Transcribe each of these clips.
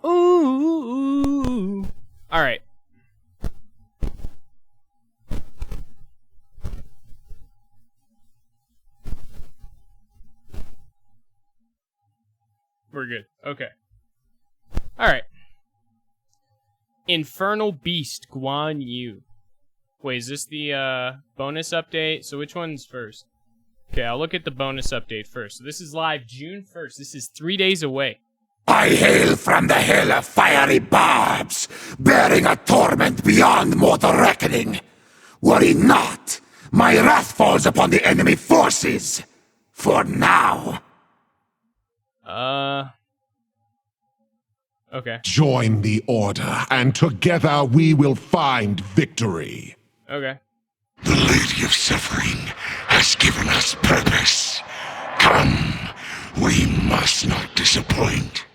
Ooh. All right. We're good. Okay. All right. Infernal Beast, Guan Yu. Wait, is this the bonus update? So which one's first? Okay, I'll look at the bonus update first. So this is live June 1st. This is 3 days away. I hail from the hill of fiery barbs, bearing a torment beyond mortal reckoning. Worry not, my wrath falls upon the enemy forces. For now. Okay. Join the Order, and together we will find victory. Okay. The Lady of Suffering has given us purpose. Come, we must not disappoint.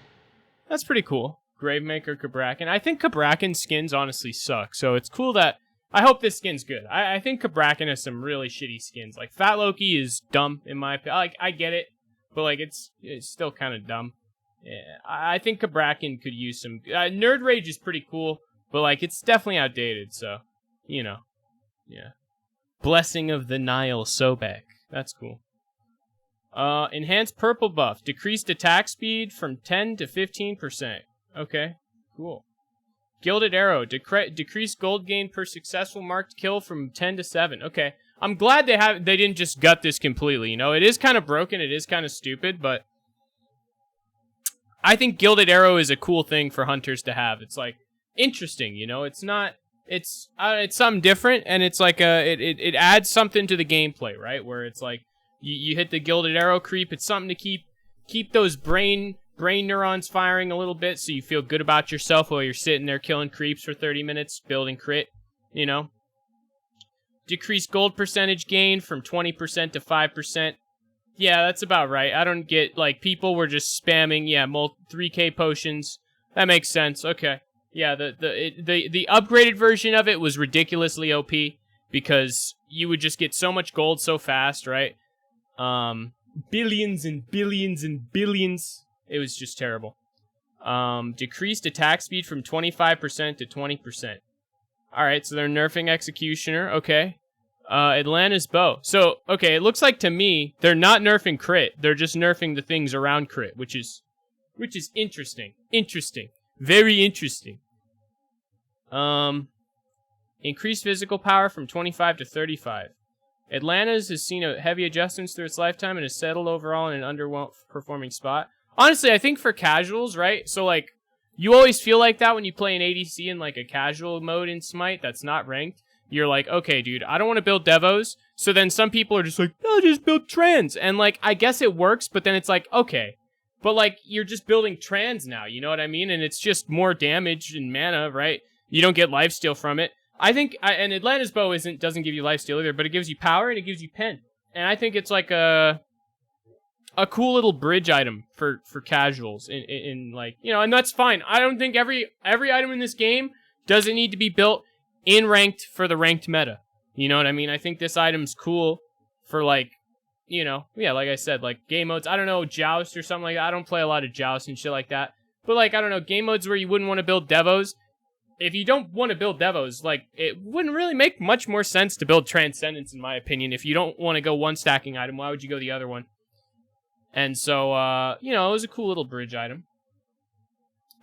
That's pretty cool. Gravemaker Cabrakan. I think Cabrakan skins honestly suck, so it's cool that... I hope this skin's good. I think Cabrakan has some really shitty skins. Like, Fat Loki is dumb, in my opinion. Like, I get it, but, like, it's still kind of dumb. Yeah, I think Cabrakan could use some... Nerd Rage is pretty cool, but, like, it's definitely outdated, so, you know. Yeah. Blessing of the Nile Sobek. That's cool. Enhanced purple buff. Decreased attack speed from 10 to 15%. Okay, cool. Gilded arrow. Decreased gold gain per successful marked kill from 10 to 7. Okay. I'm glad they didn't just gut this completely, you know? It is kind of broken, it is kind of stupid, but I think Gilded Arrow is a cool thing for hunters to have. It's like interesting, you know? It's not it's something different, and it's like it adds something to the gameplay, right? Where it's like you hit the Gilded Arrow creep. It's something to keep those brain neurons firing a little bit, so you feel good about yourself while you're sitting there killing creeps for 30 minutes, building crit, you know. Decreased gold percentage gain from 20% to 5%. Yeah, that's about right. I don't get, like, people were just spamming, 3k potions. That makes sense. Okay. Yeah, the upgraded version of it was ridiculously OP because you would just get so much gold so fast, right? Billions and billions and billions. It was just terrible. Decreased attack speed from 25% to 20%. Alright, so they're nerfing Executioner. Okay. Atlanta's bow. So, okay, it looks like to me, they're not nerfing crit. They're just nerfing the things around crit, which is interesting. Interesting. Very interesting. Increased physical power from 25 to 35. Atlanta's has seen a heavy adjustments through its lifetime and has settled overall in an underperforming spot. Honestly, I think for casuals, right? So, like, you always feel like that when you play an ADC in, like, a casual mode in Smite that's not ranked. You're like, okay, dude, I don't want to build Devos. So then some people are just like, no, just build Trans. And, like, I guess it works, but then it's like, okay. But, like, you're just building Trans now, you know what I mean? And it's just more damage and mana, right? You don't get lifesteal from it. I think, and Atlanta's bow doesn't give you lifesteal either, but it gives you power and it gives you pen. And I think it's like a cool little bridge item for casuals in like, you know, and that's fine. I don't think every item in this game doesn't need to be built in ranked for the ranked meta. You know what I mean? I think this item's cool for, like, you know, yeah, like I said, like game modes. I don't know, Joust or something like that. I don't play a lot of Joust and shit like that. But, like, I don't know, game modes where you wouldn't want to build Devos. If you don't want to build Devos, like, it wouldn't really make much more sense to build Transcendence, in my opinion. If you don't want to go one stacking item, why would you go the other one? And so, you know, it was a cool little bridge item.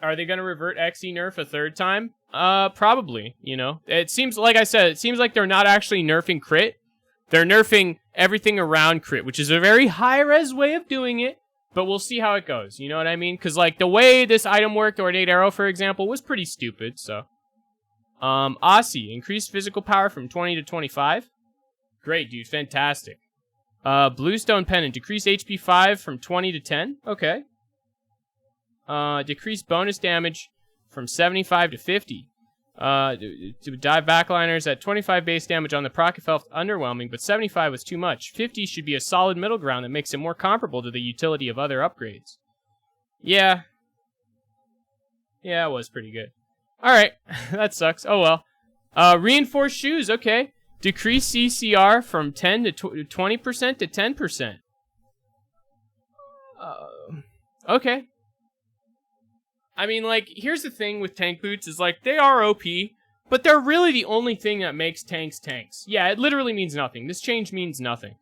Are they going to revert XE nerf a third time? Probably, you know. It seems, like I said, it seems like they're not actually nerfing crit. They're nerfing everything around crit, which is a very high-res way of doing it, but we'll see how it goes, you know what I mean? Because, like, the way this item worked, Ornate Arrow, for example, was pretty stupid, so. Aussie, increased physical power from 20 to 25. Great, dude, fantastic. Bluestone Pennant, decreased HP 5 from 20 to 10. Okay. Decreased bonus damage from 75 to 50. To dive backliners at 25 base damage on the proc felt underwhelming, but 75 was too much. 50 should be a solid middle ground that makes it more comparable to the utility of other upgrades. Yeah. Yeah, it was pretty good. Alright, that sucks. Oh well. Reinforced shoes, okay. Decrease CCR from 10 to 20% to 10%. Okay. I mean, like, here's the thing with tank boots is, like, they are OP, but they're really the only thing that makes tanks tanks. Yeah, it literally means nothing. This change means nothing.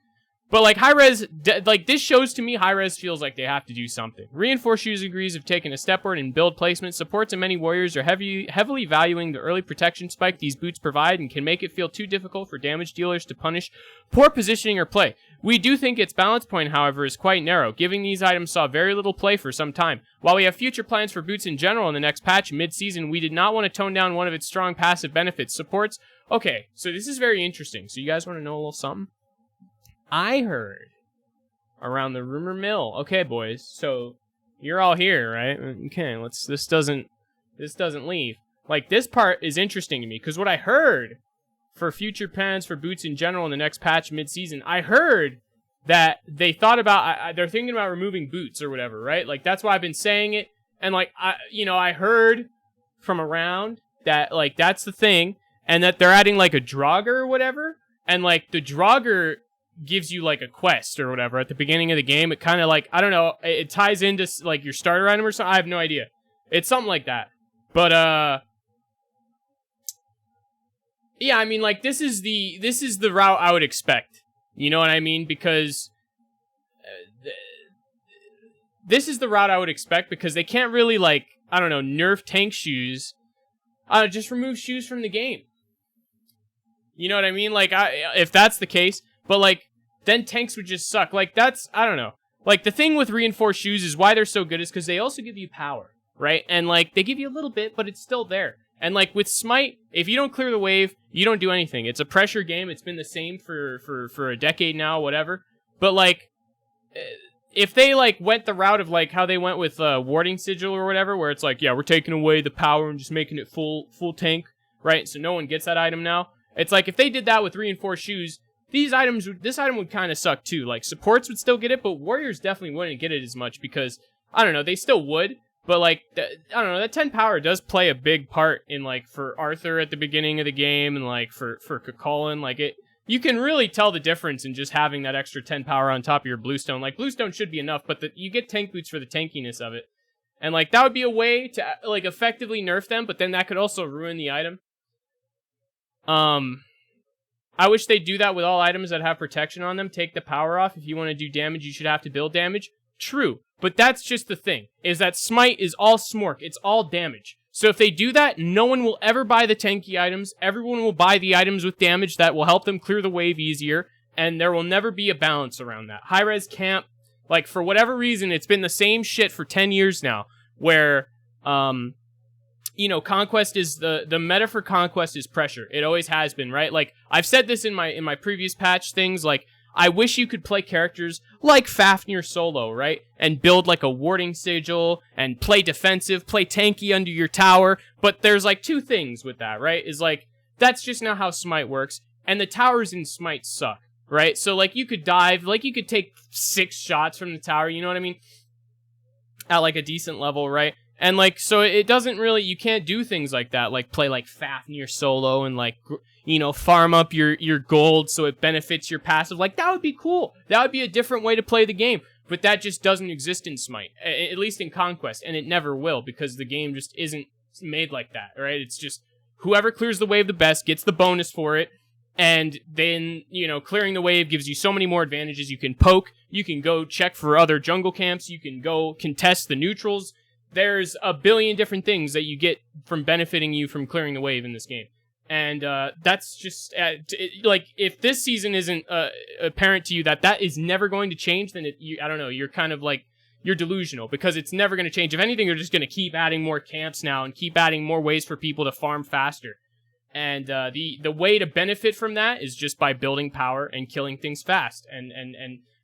But, like, high-res, like, this shows to me high-res feels like they have to do something. Reinforced shoes agrees have taken a step forward in build placement. Supports and many warriors are heavily valuing the early protection spike these boots provide and can make it feel too difficult for damage dealers to punish poor positioning or play. We do think its balance point, however, is quite narrow, giving these items saw very little play for some time. While we have future plans for boots in general in the next patch mid-season, we did not want to tone down one of its strong passive benefits. Supports... Okay, so this is very interesting. So you guys want to know a little something? I heard around the rumor mill. Okay, boys. So you're all here, right? Okay, this doesn't leave. Like, this part is interesting to me because what I heard for future plans for boots in general in the next patch mid-season, I heard that they thought about they're thinking about removing boots or whatever, right? Like, that's why I've been saying it. And like, I heard from around that like that's the thing, and that they're adding like a Draugr or whatever, and like the Draugr gives you like a quest or whatever at the beginning of the game. It kind of like, I don't know, it ties into like your starter item or something. I have no idea. It's something like that. But yeah, I mean, like, this is the route I would expect. You know what I mean? Because this is the route I would expect because they can't really, like, I don't know, nerf tank shoes. Just remove shoes from the game. You know what I mean? Like, if that's the case, but, like, then tanks would just suck. Like, that's, I don't know. Like, the thing with reinforced shoes is why they're so good is because they also give you power, right? And, like, they give you a little bit, but it's still there. And, like, with Smite, if you don't clear the wave, you don't do anything. It's a pressure game. It's been the same for a decade now, whatever. But, like, if they, like, went the route of, like, how they went with Warding Sigil or whatever, where it's like, yeah, we're taking away the power and just making it full tank, right? So no one gets that item now. It's like, if they did that with reinforced shoes, this item would kind of suck too. Like, supports would still get it, but warriors definitely wouldn't get it as much because, I don't know, they still would. But, like, I don't know, that 10 power does play a big part in, like, for Arthur at the beginning of the game and, like, for Cuchulainn. Like, you can really tell the difference in just having that extra 10 power on top of your Bluestone. Like, Bluestone should be enough, but you get tank boots for the tankiness of it. And, like, that would be a way to, like, effectively nerf them, but then that could also ruin the item. I wish they'd do that with all items that have protection on them. Take the power off. If you want to do damage, you should have to build damage. True, but that's just the thing, is that Smite is all smork. It's all damage. So if they do that, no one will ever buy the tanky items. Everyone will buy the items with damage that will help them clear the wave easier, and there will never be a balance around that. High-res camp, like, for whatever reason, it's been the same shit for 10 years now, where, you know, Conquest is the meta for Conquest is pressure. It always has been, right? Like, I've said this in my previous patch things, like, I wish you could play characters like Fafnir solo, right? And build like a Warding Sigil and play defensive, play tanky under your tower. But there's like two things with that, right? Is like, that's just not how Smite works. And the towers in Smite suck, right? So like you could dive, like you could take 6 shots from the tower, you know what I mean? At like a decent level, right? And like, so it doesn't really, you can't do things like that, like play like Fafnir solo and like, you know, farm up your gold so it benefits your passive. Like, that would be cool. That would be a different way to play the game. But that just doesn't exist in Smite, at least in Conquest, and it never will because the game just isn't made like that, right? It's just whoever clears the wave the best gets the bonus for it, and then, you know, clearing the wave gives you so many more advantages. You can poke, you can go check for other jungle camps, you can go contest the neutrals. There's a billion different things that you get from benefiting you from clearing the wave in this game. And that's just, like, if this season isn't apparent to you that is never going to change, then I don't know, you're kind of like, you're delusional, because it's never going to change. If anything, you're just going to keep adding more camps now and keep adding more ways for people to farm faster. And the way to benefit from that is just by building power and killing things fast. And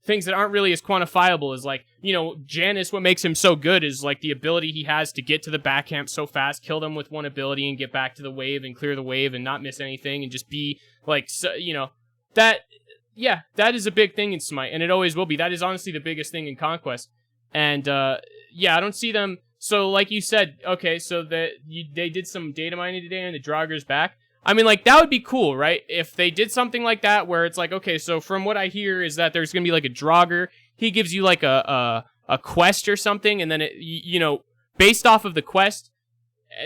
things that aren't really as quantifiable as, like, you know, Janus, what makes him so good is, like, the ability he has to get to the back camp so fast, kill them with one ability and get back to the wave and clear the wave and not miss anything and just be, like, so, you know, that is a big thing in Smite, and it always will be. That is honestly the biggest thing in Conquest. And, yeah, I don't see them, so, like you said, okay, so they did some data mining today and the Drauggr's back. I mean, like, that would be cool, right? If they did something like that where it's like, okay, so from what I hear is that there's going to be like a Draugr. He gives you like a quest or something, and then, you know, based off of the quest,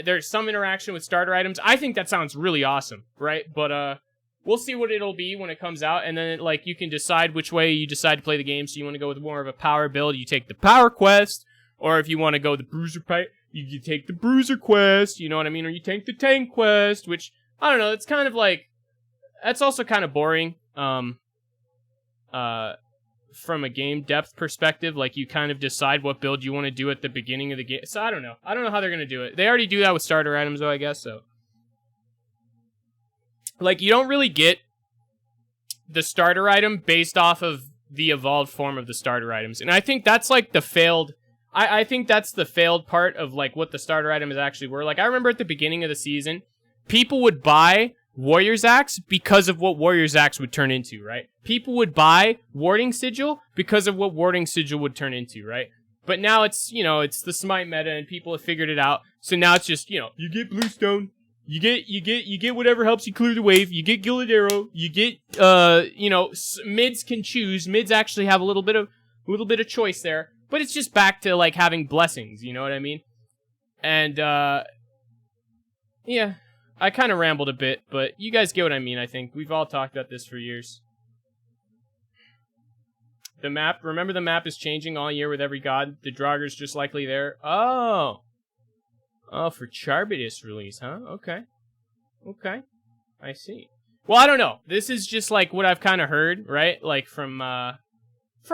there's some interaction with starter items. I think that sounds really awesome, right? But we'll see what it'll be when it comes out, and then like you can decide which way you decide to play the game. So you want to go with more of a power build, you take the power quest, or if you want to go the bruiser fight, you take the bruiser quest, you know what I mean? Or you take the tank quest, which, I don't know, it's kind of like, that's also kind of boring, from a game depth perspective. Like, you kind of decide what build you want to do at the beginning of the game. So, I don't know how they're going to do it. They already do that with starter items, though, I guess, so. Like, you don't really get the starter item based off of the evolved form of the starter items. And I think that's, like, the failed... I think that's the failed part of, like, what the starter items actually were. Like, I remember at the beginning of the season, people would buy Warrior's Axe because of what Warrior's Axe would turn into, right? People would buy Warding Sigil because of what Warding Sigil would turn into, right? But now it's, you know, it's the Smite meta and people have figured it out. So now it's just, you know, you get Bluestone, you get whatever helps you clear the wave, you get Gilded Arrow, you get, you know, mids can choose. Mids actually have a little bit of choice there. But it's just back to, like, having blessings, you know what I mean? And, yeah, I kind of rambled a bit, but you guys get what I mean, I think. We've all talked about this for years. The map, remember the map is changing all year with every god? The Draugr's just likely there. Oh, for Charbidus release, huh? Okay. I see. Well, I don't know. This is just, like, what I've kind of heard, right? Like, from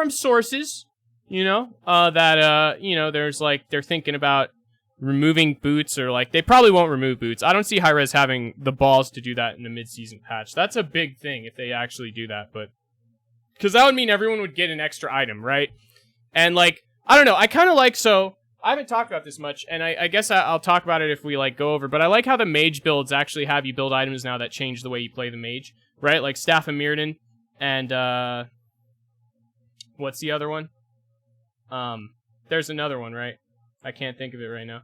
sources. You know, you know, there's, like, they're thinking about removing boots, or, like, they probably won't remove boots. I don't see Hi-Rez having the balls to do that in the mid-season patch. That's a big thing if they actually do that, but... Because that would mean everyone would get an extra item, right? And, like, I don't know, I kind of like, so... I haven't talked about this much, and I guess I'll talk about it if we, like, go over, but I like how the mage builds actually have you build items now that change the way you play the mage, right? Like, Staff of Mirrodin, and, what's the other one? There's another one, right? I can't think of it right now.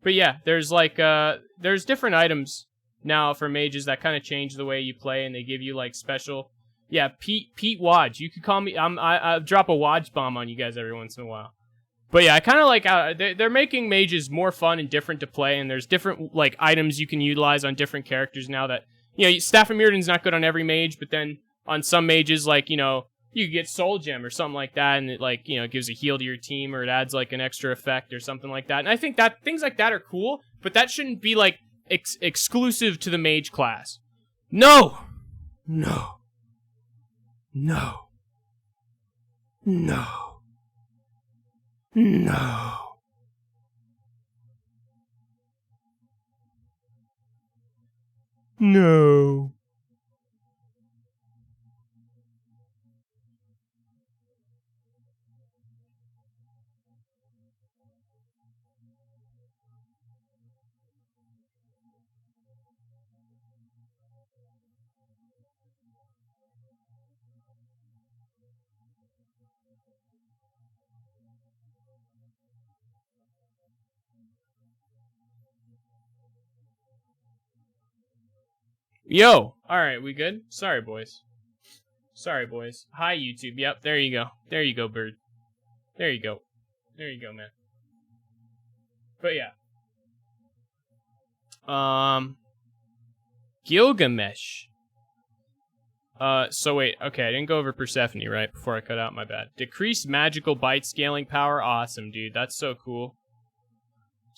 But yeah, there's like, there's different items now for mages that kind of change the way you play, and they give you like special, yeah, Pete Wodge. You could call me, I drop a Wodge bomb on you guys every once in a while. But yeah, I kind of like how they're making mages more fun and different to play, and there's different like items you can utilize on different characters now that, you know, Staff of Mirrodin's not good on every mage, but then on some mages, like, you know, you could get Soul Gem or something like that, and it, like, you know, gives a heal to your team, or it adds, like, an extra effect or something like that. And I think that things like that are cool, but that shouldn't be, like, exclusive to the mage class. No! No. No. No. No. No. Yo! Alright, we good? Sorry, boys. Hi, YouTube. Yep, there you go. There you go, bird. There you go. There you go, man. But yeah. Gilgamesh. So wait, okay, I didn't go over Persephone, right? Before I cut out, my bad. Decreased magical bite scaling power. Awesome, dude. That's so cool.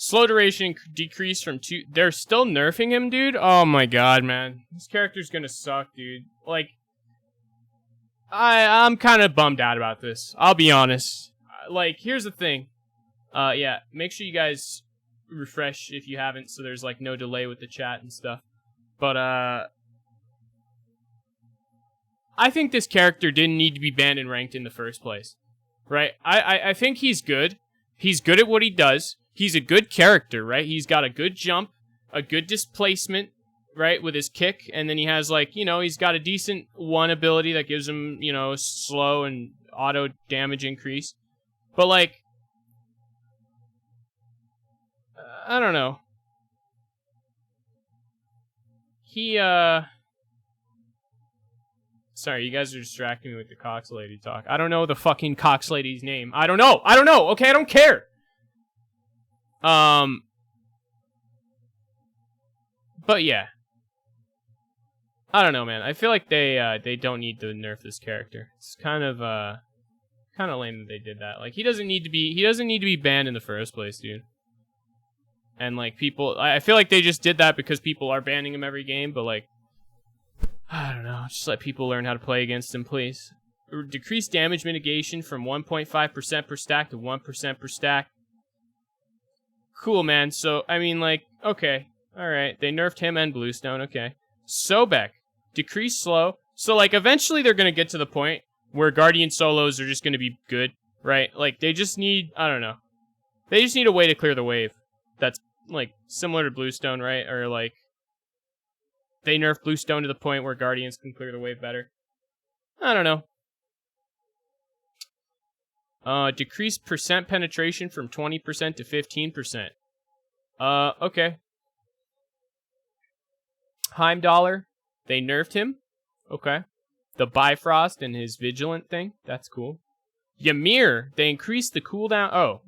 Slow duration decreased from 2... They're still nerfing him, dude? Oh my god, man. This character's gonna suck, dude. Like, I'm kind of bummed out about this. I'll be honest. Like, here's the thing. Yeah, make sure you guys refresh if you haven't, so there's, like, no delay with the chat and stuff. But, I think this character didn't need to be banned and ranked in the first place. Right? I think he's good. He's good at what he does. He's a good character, right? He's got a good jump, a good displacement, right, with his kick, and then he has, like, you know, he's got a decent one ability that gives him, you know, slow and auto damage increase. But, like, I don't know. He, Sorry, you guys are distracting me with the Cox Lady talk. I don't know the fucking Cox Lady's name. I don't know. Okay, I don't care. But yeah. I don't know, man. I feel like they don't need to nerf this character. It's kind of lame that they did that. Like he doesn't need to be banned in the first place, dude. And like people, I feel like they just did that because people are banning him every game, but like I don't know, just let people learn how to play against him, please. Decrease damage mitigation from 1.5% per stack to 1% per stack. Cool, man. So, I mean, like, okay. Alright, they nerfed him and Bluestone, okay. Sobek. Decrease slow. So, like, eventually they're gonna get to the point where Guardian solos are just gonna be good, right? Like, they just need, I don't know. They just need a way to clear the wave. That's, like, similar to Bluestone, right? Or, like, they nerf Bluestone to the point where Guardians can clear the wave better. I don't know. Decrease percent penetration from 20% to 15%. Okay. Heimdallr, they nerfed him. Okay. The Bifrost and his Vigilant thing, that's cool. Ymir, they increased the cooldown. Oh.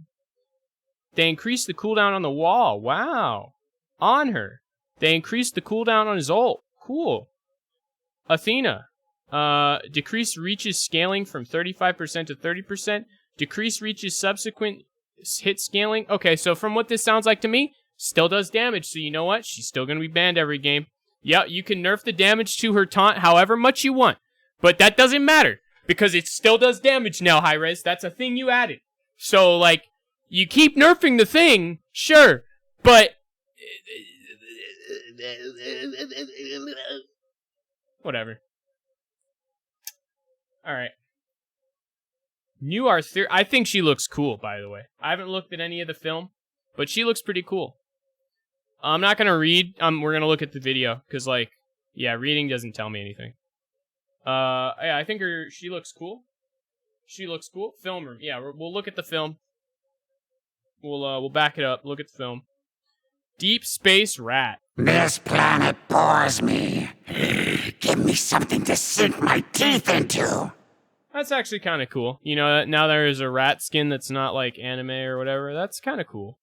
They increased the cooldown on the wall. Wow. On her. They increased the cooldown on his ult. Cool. Athena. Decrease reaches scaling from 35% to 30%. Decrease reaches subsequent hit scaling. Okay, so from what this sounds like to me, still does damage. So you know what? She's still going to be banned every game. Yeah, you can nerf the damage to her taunt however much you want. But that doesn't matter. Because it still does damage now, Hi-Rez. That's a thing you added. So, like, you keep nerfing the thing, sure. But whatever. Alright. New Arthur. I think she looks cool, by the way. I haven't looked at any of the film, but she looks pretty cool. I'm not going to read. We're going to look at the video, because, like, yeah, reading doesn't tell me anything. Yeah, I think she looks cool. She looks cool. Film room. Yeah, we'll look at the film. We'll back it up. Look at the film. Deep Space Rat. This planet bores me. Give me something to sink my teeth into. That's actually kind of cool. You know, now there's a rat skin that's not like anime or whatever. That's kind of cool.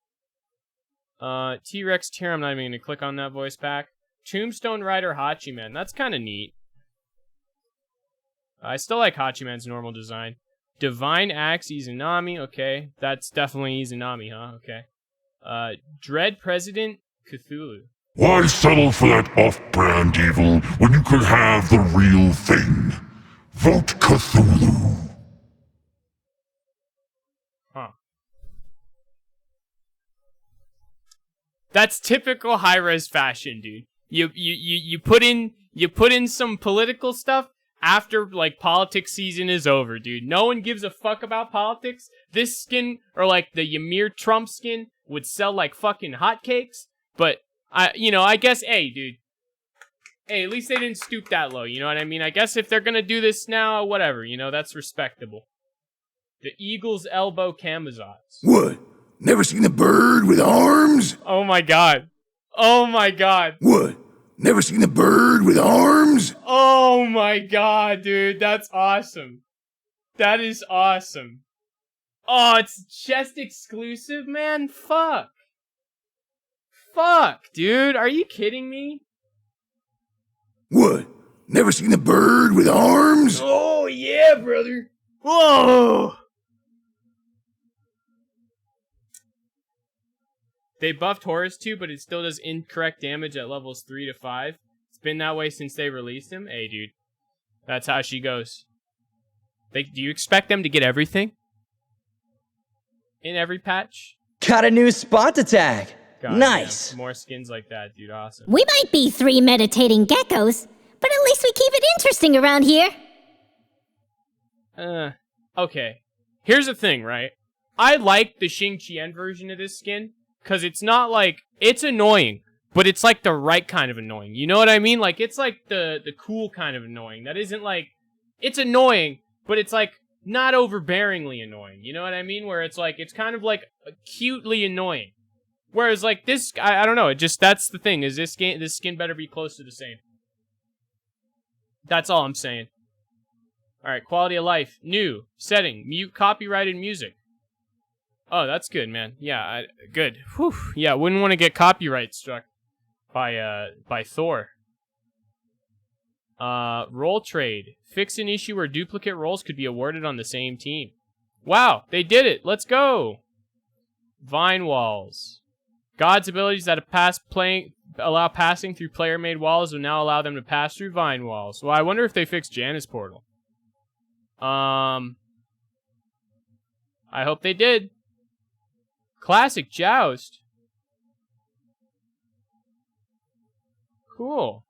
T-Rex tier, I'm not even going to click on that voice pack. Tombstone Rider Hachiman. That's kind of neat. I still like Hachiman's normal design. Divine Axe Izanami. Okay, that's definitely Izanami, huh? Okay. Dread President Cthulhu. Why settle for that off-brand evil when you could have the real thing? Vote Cthulhu. Huh. That's typical high-res fashion, dude. You put in some political stuff after like politics season is over, dude. No one gives a fuck about politics. This skin or like the Ymir Trump skin would sell like fucking hotcakes, but I guess, hey, dude. Hey, at least they didn't stoop that low, you know what I mean? I guess if they're gonna do this now, whatever, that's respectable. The Eagle's Elbow Camazotz. What? Never seen a bird with arms? Oh my god. Oh my god. What? Never seen a bird with arms? Oh my god, dude. That's awesome. That is awesome. Oh, it's chest exclusive, man? Fuck. Fuck, dude. Are you kidding me? What? Never seen a bird with arms? Oh, yeah, brother. Whoa! They buffed Horus too, but it still does incorrect damage at levels 3 to 5. It's been that way since they released him. Hey, dude. That's how she goes. Do you expect them to get everything? In every patch? Got a new spot to tag. God, nice. Yeah, more skins like that, dude. Awesome. We might be 3 meditating geckos, but at least we keep it interesting around here. Okay. Here's the thing, right? I like the Xing version of this skin, because it's not like, it's annoying, but it's like the right kind of annoying. You know what I mean? Like, it's like the cool kind of annoying. That isn't like, it's annoying, but it's like not overbearingly annoying. You know what I mean? Where it's like, it's kind of like cutely annoying. Whereas like this, I don't know, that's the thing, is this skin better be close to the same. That's all I'm saying. Alright, quality of life, new, setting, mute copyrighted music. Oh, that's good, man. Yeah, good. Whew. Yeah, wouldn't want to get copyright struck by Thor. Role trade. Fix an issue where duplicate roles could be awarded on the same team. Wow, they did it. Let's go. Vine walls. God's abilities that allow passing through player-made walls will now allow them to pass through vine walls. Well, I wonder if they fixed Janus Portal. I hope they did. Classic Joust. Cool.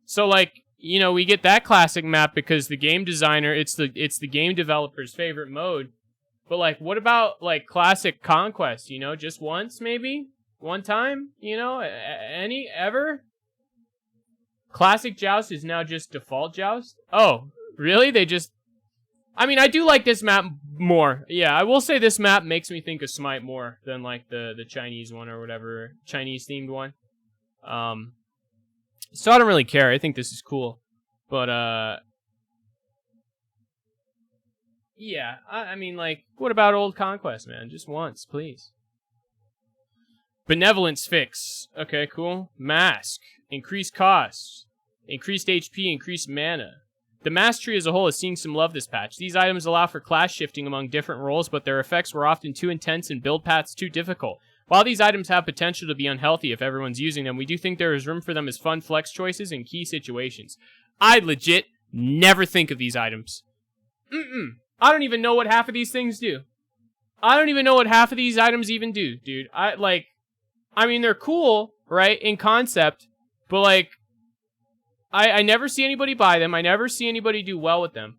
So, like, you know, we get that classic map because the game designer, it's the game developer's favorite mode. But, like, what about, like, classic Conquest, you know? Just once, maybe? One time? You know? Ever? Classic Joust is now just default Joust? Oh, really? I mean, I do like this map more. Yeah, I will say this map makes me think of Smite more than, like, the Chinese one or whatever. Chinese-themed one. So I don't really care. I think this is cool. But, yeah, I mean, like, what about old Conquest, man? Just once, please. Benevolence fix. Okay, cool. Mask. Increased cost. Increased HP, increased mana. The mastery as a whole is seeing some love this patch. These items allow for class shifting among different roles, but their effects were often too intense and build paths too difficult. While these items have potential to be unhealthy if everyone's using them, we do think there is room for them as fun flex choices in key situations. I legit never think of these items. I don't even know what half of these things do. I don't even know what half of these items even do, dude. I mean, they're cool, right, in concept, but, like, I never see anybody buy them. I never see anybody do well with them.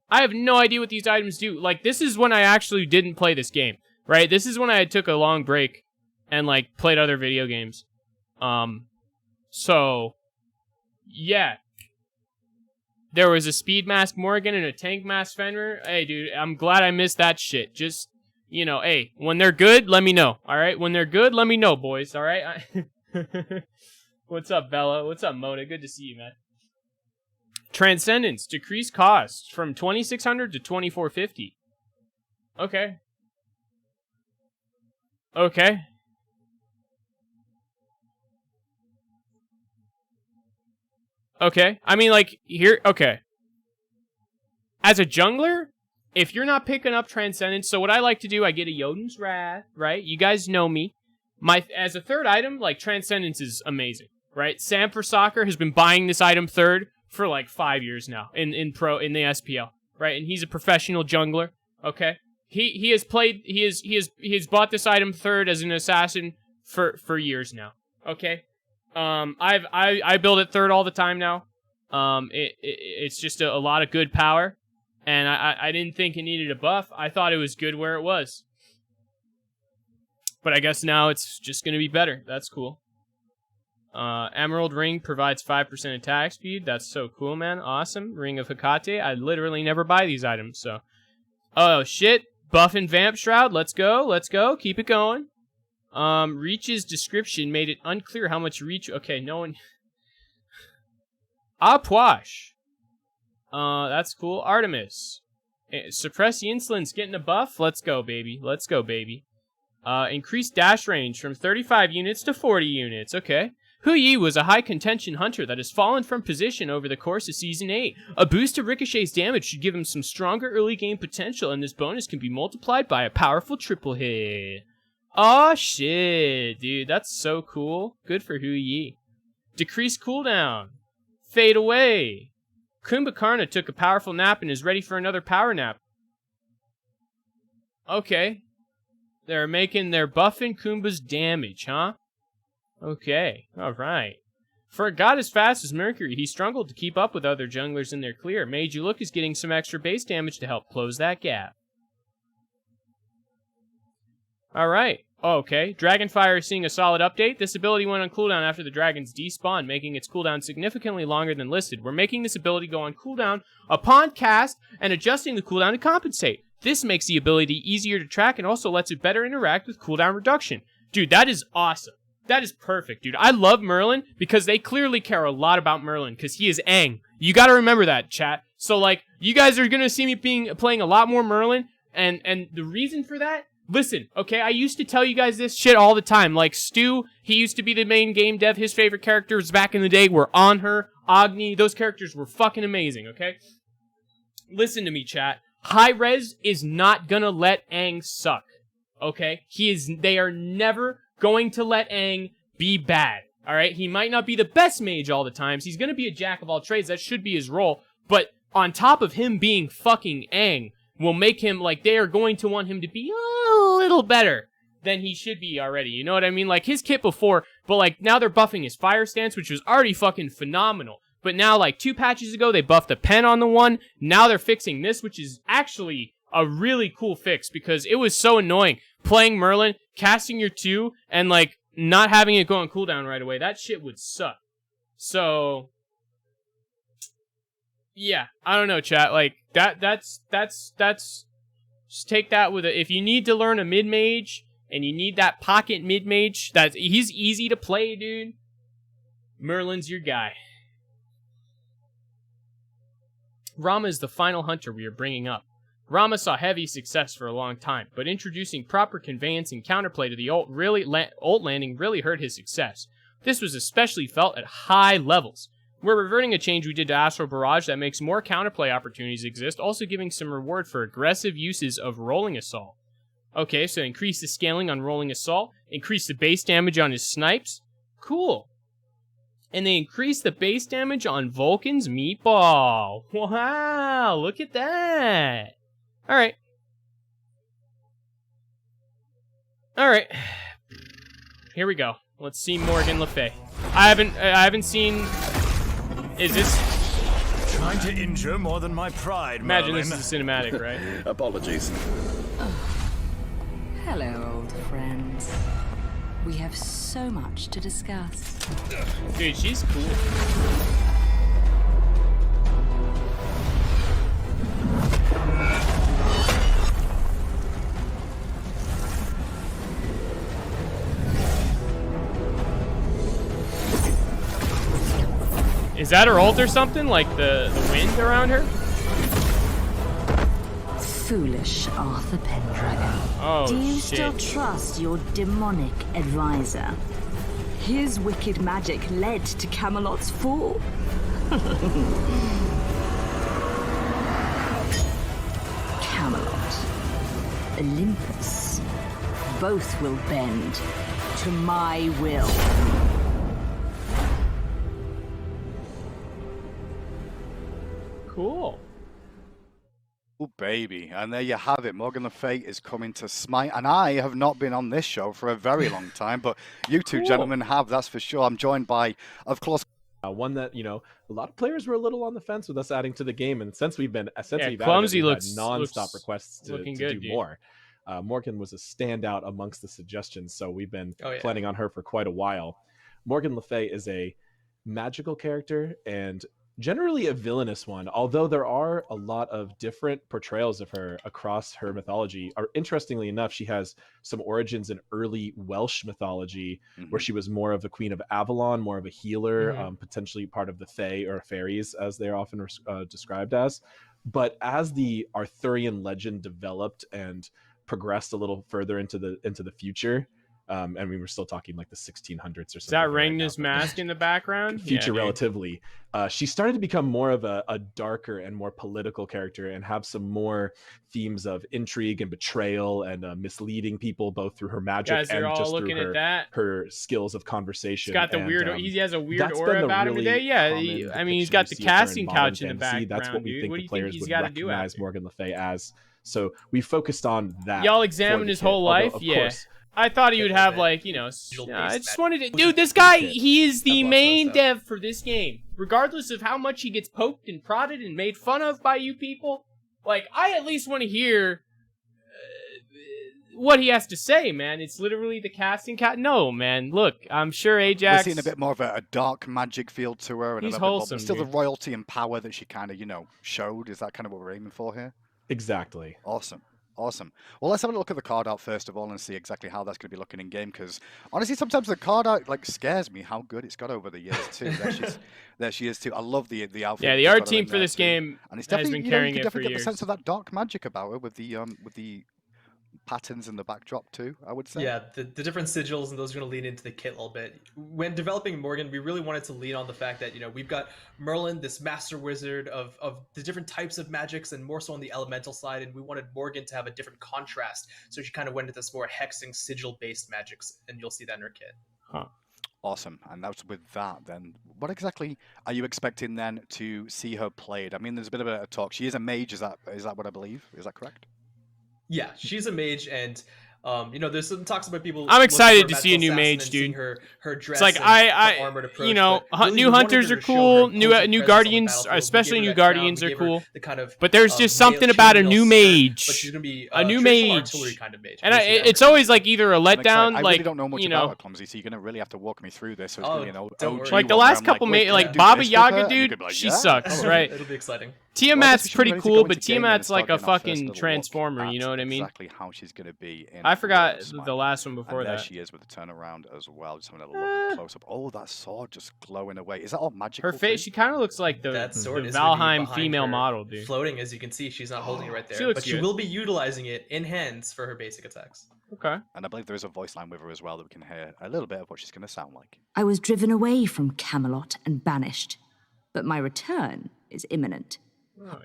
I have no idea what these items do. Like, this is when I actually didn't play this game, right? This is when I took a long break and, like, played other video games. So, yeah. There was a Speed Mask Morgan and a Tank Mask Fenrir. Hey, dude, I'm glad I missed that shit. Just, you know, hey, when they're good, let me know, all right? When they're good, let me know, boys, all right? What's up, Bella? What's up, Mona? Good to see you, man. Transcendence. Decrease cost from 2,600 to 2,450. Okay. Okay. Okay. I mean, like, here... Okay. As a jungler, if you're not picking up Transcendence... So what I like to do, I get a Jotun's Wrath, right? You guys know me. As a third item, like, Transcendence is amazing, right? Sam for Soccer has been buying this item third for, like, 5 years now in the SPL, right? And he's a professional jungler, okay? He has bought this item third as an assassin for years now, okay? I build it third all the time now. It's just a lot of good power, and I didn't think it needed a buff. I thought it was good where it was. But I guess now it's just going to be better. That's cool. Emerald Ring provides 5% attack speed. That's so cool, man. Awesome. Ring of Hecate. I literally never buy these items, so. Oh, shit. Buff and Vamp Shroud. Let's go. Let's go. Keep it going. Reach's description made it unclear how much reach... Okay, no one... Apwash. That's cool. Artemis. Suppress the Insolence getting a buff. Let's go, baby. Let's go, baby. Increased dash range from 35 units to 40 units. Okay. Hu Yi was a high contention hunter that has fallen from position over the course of Season 8. A boost to Ricochet's damage should give him some stronger early game potential, and this bonus can be multiplied by a powerful triple hit. Aw, shit, dude. That's so cool. Good for Hu Yi. Decreased cooldown. Fade away. Kumbhakarna took a powerful nap and is ready for another power nap. Okay. They're buffing Kumba's damage, huh? Okay, alright. For a god as fast as Mercury, he struggled to keep up with other junglers in their clear. Made You Look is getting some extra base damage to help close that gap. Alright. Okay. Dragonfire is seeing a solid update. This ability went on cooldown after the dragons despawned, making its cooldown significantly longer than listed. We're making this ability go on cooldown upon cast and adjusting the cooldown to compensate. This makes the ability easier to track and also lets it better interact with cooldown reduction. Dude, that is awesome. That is perfect, dude. I love Merlin because they clearly care a lot about Merlin because he is Aang. You gotta remember that, chat. So, like, you guys are gonna see me playing a lot more Merlin, And the reason for that, listen, okay, I used to tell you guys this shit all the time. Like, Stu, he used to be the main game dev. His favorite characters back in the day were Anhur, Agni. Those characters were fucking amazing, okay? Listen to me, chat. High-Res is not gonna let Aang suck, okay? They are never going to let Aang be bad, alright? He might not be the best mage all the times. He's gonna be a jack of all trades. That should be his role. But on top of him being fucking Aang, will make him, like, they are going to want him to be a little better than he should be already. You know what I mean? Like, his kit before, but, like, now they're buffing his fire stance, which was already fucking phenomenal. But now, like, 2 patches ago, they buffed the pen on the one. Now they're fixing this, which is actually a really cool fix, because it was so annoying. Playing Merlin, casting your 2, and, like, not having it go on cooldown right away. That shit would suck. So... yeah, I don't know, chat. Like, that's just take that with a, if you need to learn a mid-mage, and you need that pocket mid-mage, he's easy to play, dude. Merlin's your guy. Rama is the final hunter we are bringing up. Rama saw heavy success for a long time, but introducing proper conveyance and counterplay to the ult landing really hurt his success. This was especially felt at high levels. We're reverting a change we did to Astral Barrage that makes more counterplay opportunities exist, also giving some reward for aggressive uses of Rolling Assault. Okay, so increase the scaling on Rolling Assault, increase the base damage on his snipes. Cool. And they increase the base damage on Vulcan's Meatball. Wow, look at that. Alright. Alright. Here we go. Let's see Morgan Le Fay. I haven't seen... Is this... Trying to injure more than my pride, Imagine Merlin. this is a cinematic, right? Apologies. Hello, old friends. We have so much to discuss. Dude, she's cool. Is that her ult or something? Like the wind around her? Foolish Arthur Pendragon. Oh, Do you shit. still trust your demonic advisor? His wicked magic led to Camelot's fall. Camelot, Olympus, both will bend to my will. Cool. Oh, baby. And there you have it. Morgan Le Fay is coming to Smite. And I have not been on this show for a very long time, but you two gentlemen have, that's for sure. I'm joined by, of course... one that, you know, a lot of players were a little on the fence with us adding to the game. And since we've been Clumsy looks non-stop requests to good, do dude. more. Morgan was a standout amongst the suggestions, so we've been planning on her for quite a while. Morgan Le Fay is a magical character and generally a villainous one, although there are a lot of different portrayals of her across her mythology. Interestingly enough, she has some origins in early Welsh mythology, where she was more of the Queen of Avalon, more of a healer, potentially part of the Fae or fairies, as they're often described as. But as the Arthurian legend developed and progressed a little further into the future, and we were still talking like the 1600s or something. Is that Rangna's mask in the background? Future Yeah, relatively. She started to become more of a darker and more political character and have some more themes of intrigue and betrayal and misleading people, both through her magic Guys, and they're all just looking through at that. her skills of conversation. He's got the and, weird. He has a weird that's aura been the about him really today. Yeah, common I mean, he's depiction got we the see of her in casting modern couch in the fantasy. background. That's what we dude. think What the do you think players he's would got to do recognize after? Morgan Le Fay as. So we focused on that. Y'all for examined the his kit. whole life. Although, of Yeah. course, I thought he would have, like, you know, I just wanted to... Dude, this guy, he is the main dev for this game. Regardless of how much he gets poked and prodded and made fun of by you people, like, I at least want to hear what he has to say, man. It's literally the casting cat. No, man, look, I'm sure Ajax... We're seeing a bit more of a dark magic feel to her. And He's a little wholesome, bit more, but still dude. the royalty and power that she kind of, you know, showed. Is that kind of what we're aiming for here? exactly. Awesome. Awesome. Well, let's have a look at the card art first of all and see exactly how that's going to be looking in game. Because honestly, sometimes the card art like scares me how good it's got over the years too. There she is too. I love the outfit. Yeah, the art team for this game and it's has been carrying you it can for definitely get years. the sense of that dark magic about her with the patterns in the backdrop too, I would say. Yeah, the different sigils, and those are going to lean into the kit a little bit. When developing Morgan, we really wanted to lean on the fact that, we've got Merlin, this master wizard of the different types of magics, and more so on the elemental side, and we wanted Morgan to have a different contrast, so she kind of went into this more hexing sigil-based magics, and you'll see that in her kit. Huh. Awesome. And that's with that then. What exactly are you expecting then to see her played? I mean, there's a bit of a talk. She is a mage, is that what I believe? Is that correct? Yeah, she's a mage, and there's some talks about people. I'm excited to see a new mage, dude. Her dress. It's like new hunters are cool. New guardians, especially new guardians, are cool. But there's just something about a new mage. But she's gonna be a new mage, artillery kind of mage. And it's always like either a letdown, I like really don't know much about it, Clumsy, so you're gonna really have to walk me through this. So it's gonna be an OG like the one where last I'm couple, like Baba Yaga, dude, dude, she sucks, right? It'll be exciting. Tiamat's pretty cool, but Tiamat's like a fucking transformer, you know what I mean? Exactly how she's gonna be. I forgot the last one before and there that. she is with the turnaround as well. Just having a look close up. Oh, that sword just glowing away. Is that all magical? Her face, she kind of looks like the Valheim female model, dude. Floating, as you can see, she's not holding it right there, but she will be utilizing it in hands for her basic attacks. Okay. And I believe there is a voice line with her as well that we can hear a little bit of what she's going to sound like. I was driven away from Camelot and banished, but my return is imminent.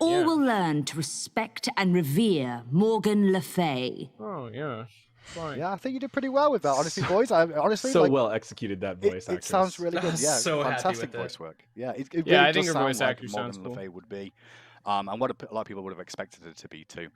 All will learn to respect and revere Morgan Le Fay. Oh, yeah. Fine. Yeah, I think you did pretty well with that, honestly, boys. Honestly, so well executed that voice actress. It sounds really good. Yeah, so fantastic happy with voice work. Yeah, it yeah, really I think her voice like actor sounds Morgan cool. Le Fay would be, and what a lot of people would have expected it to be too.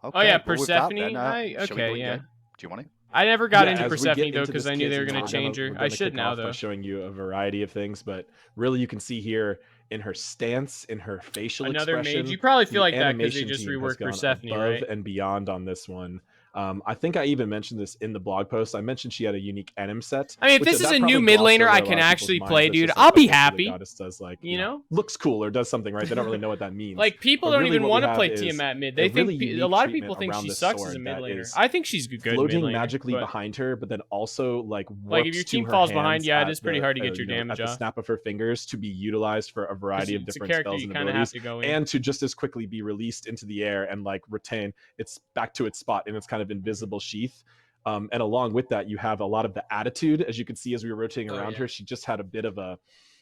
Okay, oh yeah, well, Persephone. okay, yeah. Do you want to? I never got into as we Persephone get though into because this I knew they kit, were going to change her. we're I should kick now off by though. showing you a variety of things, but really you can see here in her stance, in her facial Another expression. mage. You probably feel the like that because they animation just team has reworked gone Persephone, above right? and beyond on this one. I think I even mentioned this in the blog post. I mentioned she had a unique enem set. I mean, if this is a new mid laner I can actually play, dude, I'll be happy. Goddess does you know, looks cool or does something right. They don't really know what that means. Like people but don't really even want to play Tiamat mid. They think a lot of people think she sucks as a mid laner. I think she's good floating mid laner, magically behind her, but then also like if your team falls behind, yeah, it is pretty hard to get your damage at the snap of her fingers to be utilized for a variety of different spells and abilities, and to just as quickly be released into the air and like retain its back to its spot in its kind of invisible sheath. And along with that, you have a lot of the attitude, as you can see as we were rotating around her. She just had a bit of a,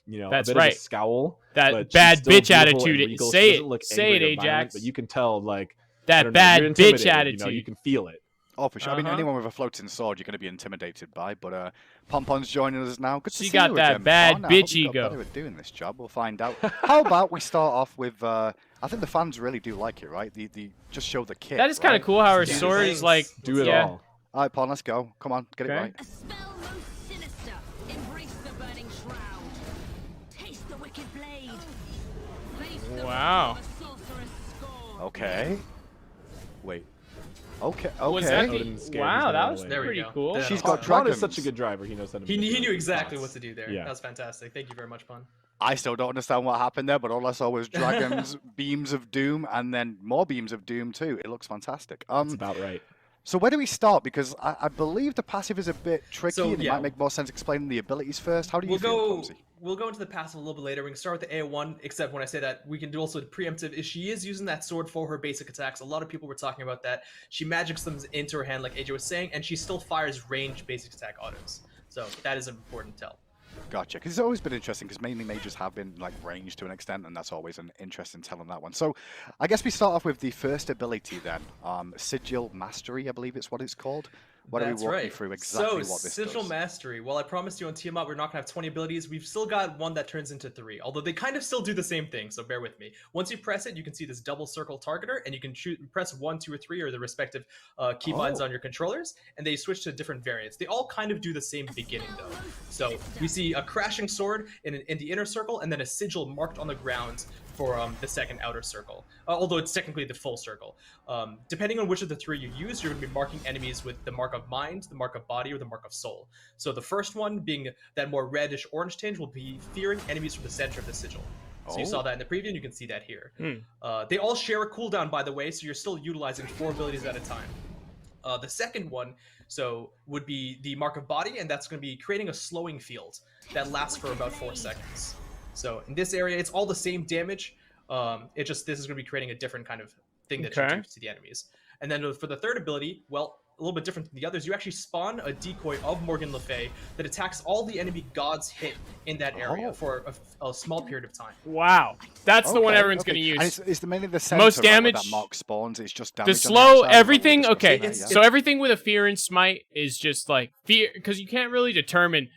that's a bit of a scowl. That bad bitch attitude. Say it, Ajax. But you can tell, like, that bad bitch attitude. You can feel it. Oh, for sure. I mean, anyone with a floating sword, you're going to be intimidated by. But Pompon's joining us now. Good to see you got that again, bad Pon. bitch ego. Better at doing this job. We'll find out. How about we start off with? I think the fans really do like it, right? The just show the kit. That is kind of cool. How her sword is like do it all. All right, Pon, let's go. Come on, get it right. A spell most sinister. Embrace the burning shroud. Taste the wicked blade. Wow. Okay. Wait. Okay. Wow, that was pretty cool. She's got dragons. Pon is such a good driver. He knows how to. He knew exactly what to do there. Yeah. That was fantastic. Thank you very much, Pon. I still don't understand what happened there, but all I saw was dragons, beams of doom, and then more beams of doom too. It looks fantastic. That's about right. So where do we start? Because I believe the passive is a bit tricky, and it might make more sense explaining the abilities first. How do you feel, Clumsy? We'll go into the passive a little bit later. We can start with the AO1, except when I say that, we can do also preemptive. If she is using that sword for her basic attacks, a lot of people were talking about that. She magics them into her hand, like AJ was saying, and she still fires ranged basic attack autos. So that is an important tell. Gotcha, because it's always been interesting, because mainly mages have been like ranged to an extent, and that's always an interesting tell on that one. So I guess we start off with the first ability then, Sigil Mastery, I believe it's what it's called. Why don't we walk you through exactly what this Sigil does? Mastery. Well, I promised you on Tiamat we're not going to have 20 abilities. We've still got one that turns into 3, although they kind of still do the same thing, so bear with me. Once you press it, you can see this double circle targeter, and you can press 1, 2, or 3, or the respective keybinds on your controllers, and they switch to different variants. They all kind of do the same beginning, though. So we see a crashing sword in the inner circle, and then a sigil marked on the ground for the second outer circle, although it's technically the full circle. Depending on which of the 3 you use, you're going to be marking enemies with the mark of mind, the mark of body, or the mark of soul. So the first one, being that more reddish orange tinge, will be fearing enemies from the center of the sigil. So you saw that in the preview, and you can see that here. They all share a cooldown, by the way, so you're still utilizing 4 abilities at a time. The second one would be the Mark of Body, and that's going to be creating a slowing field that lasts for about 4 seconds. So in this area, it's all the same damage. This is going to be creating a different kind of thing that you do to the enemies. And then for the third ability, well, a little bit different from the others, you actually spawn a decoy of Morgan Le Fay that attacks all the enemy gods hit in that area for a small period of time. Wow, that's the one everyone's going to use. And it's mainly the center, most damage. Right, that Mark spawns. It's just damage. The slow everything. Okay, so everything with a fear and smite is just like fear, because you can't really determine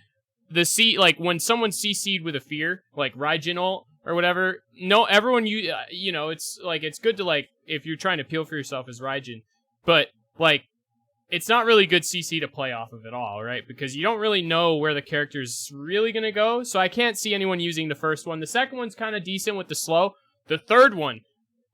the like when someone CC'd with a fear, like Raijin ult or whatever. No, everyone you know, it's like it's good to like if you're trying to peel for yourself as Raijin, but like. It's not really good CC to play off of at all, right? Because you don't really know where the character's really going to go. So I can't see anyone using the first one. The second one's kind of decent with the slow. The third one,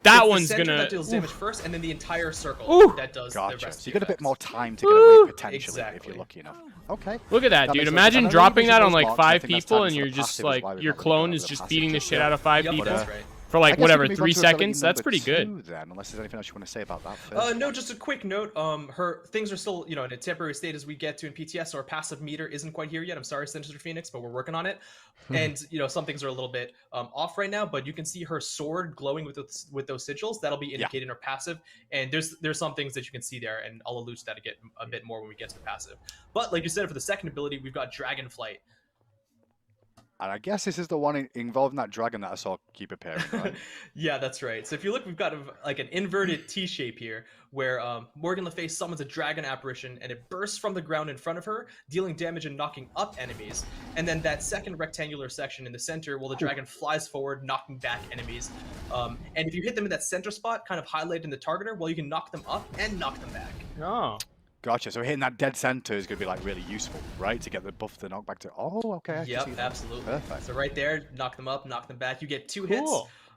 that one's going to... that deals damage first, and then the entire circle that does the rest. So you got a bit more time to get away, potentially, if you're lucky enough. Okay. Look at that, dude. Imagine dropping that on like 5 people, and you're just like... Your clone is just beating the shit out of 5 people. That's right. For like, whatever, 3 seconds? That's pretty good. Then, unless there's anything else you want to say about that first. No, just a quick note. Her things are still, in a temporary state as we get to in PTS, so our passive meter isn't quite here yet. I'm sorry, Sinister Phoenix, but we're working on it. And, some things are a little bit off right now, but you can see her sword glowing with those sigils. That'll be indicated in her passive. And there's some things that you can see there, and I'll allude to that a bit more when we get to the passive. But like you said, for the second ability, we've got Dragonflight. And I guess this is the one involving that dragon that I saw keep appearing, right? Yeah, that's right. So if you look, we've got like an inverted T shape here, where Morgan Le Fay summons a dragon apparition, and it bursts from the ground in front of her, dealing damage and knocking up enemies. And then that second rectangular section in the center, well, the dragon flies forward, knocking back enemies. And if you hit them in that center spot, kind of highlighted in the targeter, well, you can knock them up and knock them back. Oh. Gotcha. So hitting that dead center is going to be like really useful, right? To get the buff, the knockback to. Oh, okay. Yep, absolutely. Perfect. So right there, knock them up, knock them back. You get 2 hits.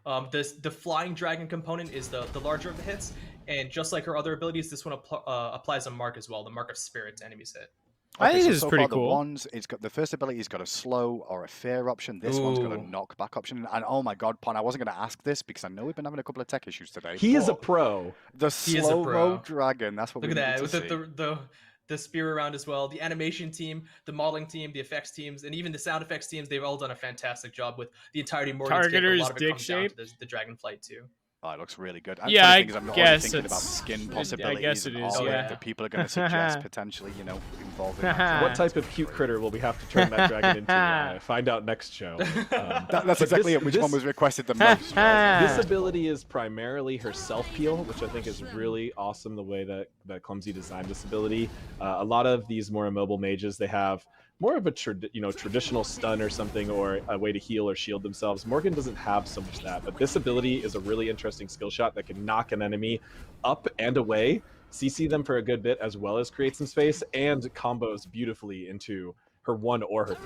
The flying dragon component is the larger of the hits, and just like her other abilities, this one applies a mark as well, the mark of spirit to enemies hit. I think this is pretty cool. It's got the first ability's got a slow or a fear option. This one's got a knockback option. And oh my god, Pon, I wasn't going to ask this because I know we've been having a couple of tech issues today. He is a pro. The slow-mo dragon. That's what we need to see. Look at that with the spear around as well. The animation team, the modeling team, the effects teams, and even the sound effects teams. They've all done a fantastic job with the entirety of Morgan's kit. A lot of it comes down to the Dragonflight too. Oh, it looks really good. Yeah, I I'm not guess thinking about skin possibilities. I guess it is, that people are going to suggest potentially, involving that. What type of cute critter will we have to turn that dragon into? Find out next show. That's exactly which one was requested the most. Right? This ability is primarily her self-peel, which I think is really awesome the way that Clumsy designed this ability. A lot of these more immobile mages, they have more of a traditional stun or something, or a way to heal or shield themselves. Morgan doesn't have so much that, but this ability is a really interesting skill shot that can knock an enemy up and away, CC them for a good bit, as well as create some space, and combos beautifully into her 1 or her 3.